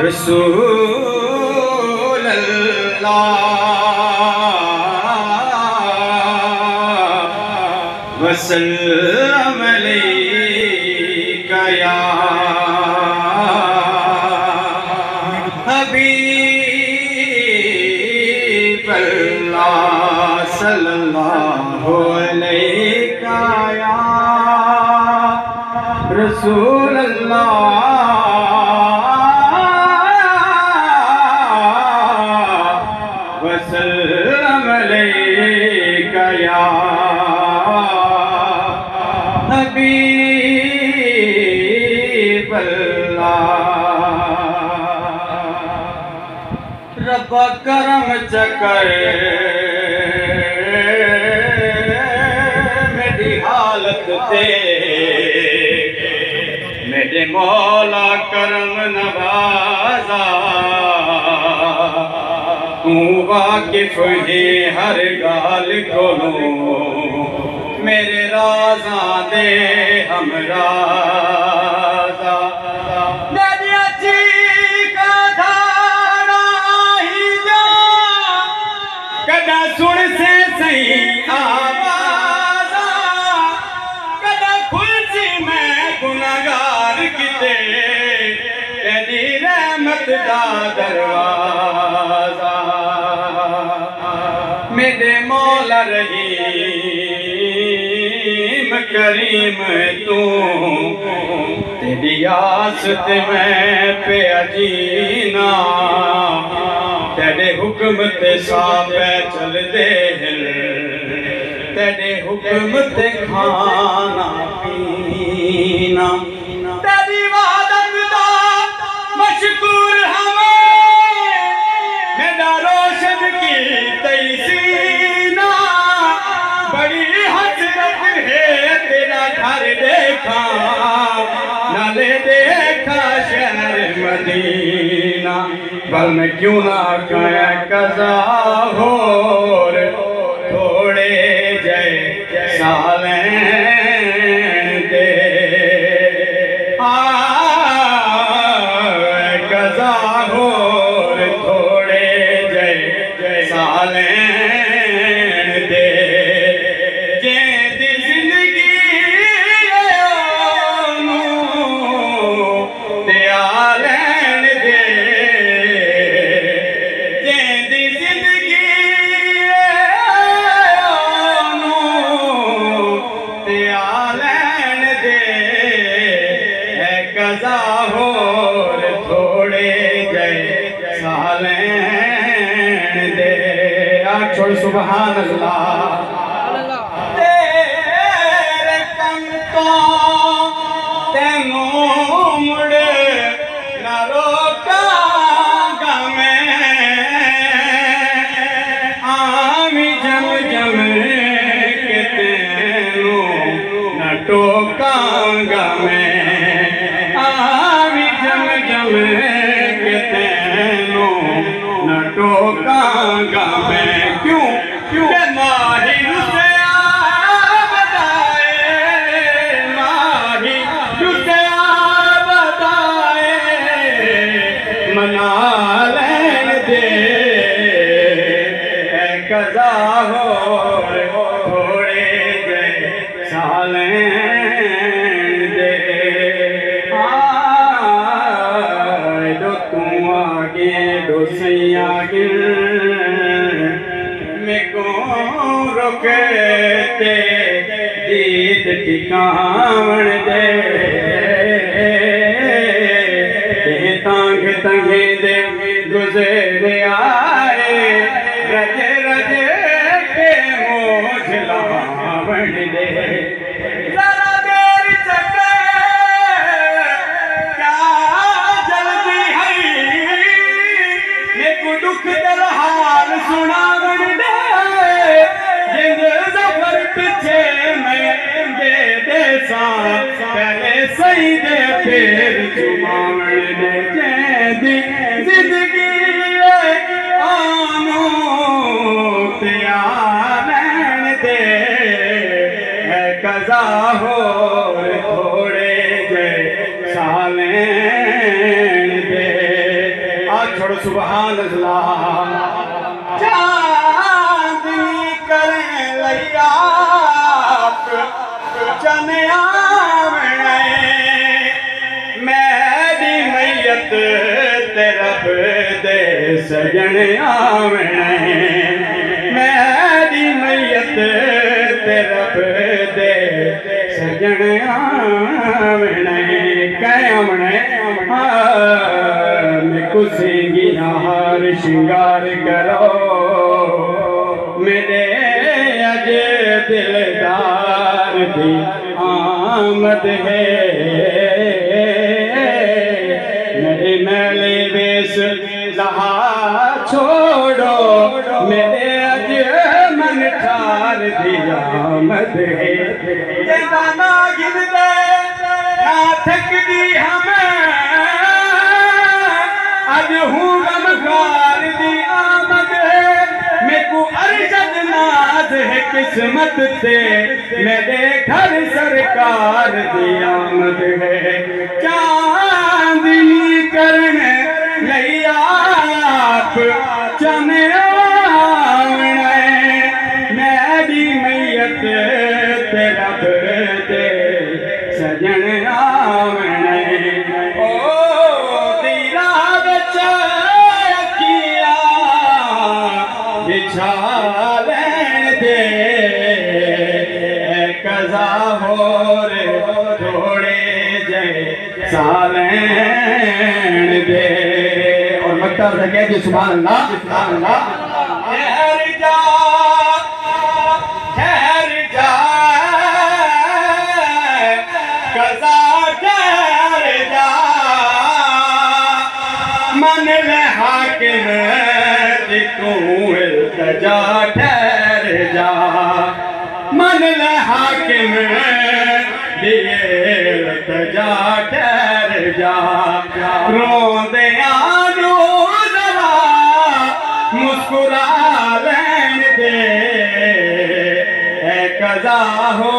रसूल अल्लाह वसल्लम अलैका या हबीब अल्लाह सल्लल्लाहु अलैका या रसूल अल्लाह वसल्लम अलैका या हबीब अल्लाह। रब करम चकर मेरी हालत दे, मेरे मौला करम नवाजा, तू वाकिफ है हर गाल कोलो, मेरे राजा दे हम राजा। कदा सुन से सही आवाज़ा, कदा खुलसी मैं गुनाहगार किते, तेरी रहमत दा दरवाजा। मेरे मौला रहीम करीम तू, तेरी आस ते मैं पे जीना, तेरे हुक्म ते साबे चल दे, तेरे हुक्म ते खाना पीना, तेरी वादत दा मशकूर हमें, मेरा रोशन की तैसीना। बड़ी हसरत है तेरा घर देखा, नाले देखा शहर मदीना। पर मैं क्यों ना कया कज़ा हो थोड़े जय साले दे, कज़ा हो थोड़े जय साले दे। जे दी जिंदगी दयालन दे, कज़ा हो थोड़े जय सालें दे। छोड़ सुभान अल्लाह। तेरे कम तो तेनू मुड़े न रोकांगा मैं, आमी जम जम के तेनू न टोकांगा मैं, आवी जम जम के तेनू न टोकांगा मैं। क्यों क्यों माही रुसे बताए, माही रुसे बताए, मना लेन दे कज़ा हो थोड़े जय सालें दे। दो सैया गिर में को रोकते, दीद टिकावण दे, तांग तंगे दे गुज़रे आए, रजे रजे के मोझ लावण दे। दुख दल हाल सुनावण दे, जिंद ज़फर पिछे मैं दे देसा, पहले सही दे फिर चुमावण दे। जैदी जिंदगी आनू त्यार दे, कज़ा हो सुभान अल्लाह। चांदनी करें लैया चनिया मेरी मैयत तरफ दे सजनिया मेरी मैयत तरफ दे सजनिया कैमने कुसेंगी हार श्रृंगार करो मेरे अज दिलदार दी आमद है मेरे मेले वेश लहा छोड़ो मेरे अज मन ठार दी आमद है ना गिर दे ना थकदी हमें आज हूँ गमखार दी आमद है मेरे अरशद नाज है किस्मत से मेरे घर सरकार दी आमद है चांदनी करने लैया चनिया मेरी मैयत तेरा दे सजन ओ तेरा बच्चा बिछा दे कज़ा हो रे थोड़े जे सालें दे और मक्ता से कह दी सुभान अल्लाह सुभान अल्लाह। ठहर जा कज़ा ठहर जा मन ले हाकिम तू इल्तिजा ठहर जा मन ले हाकिम दिए इल्तिजा ठहर जा रोंदे आनू जरा मुस्कुरा लेन दे कज़ा हो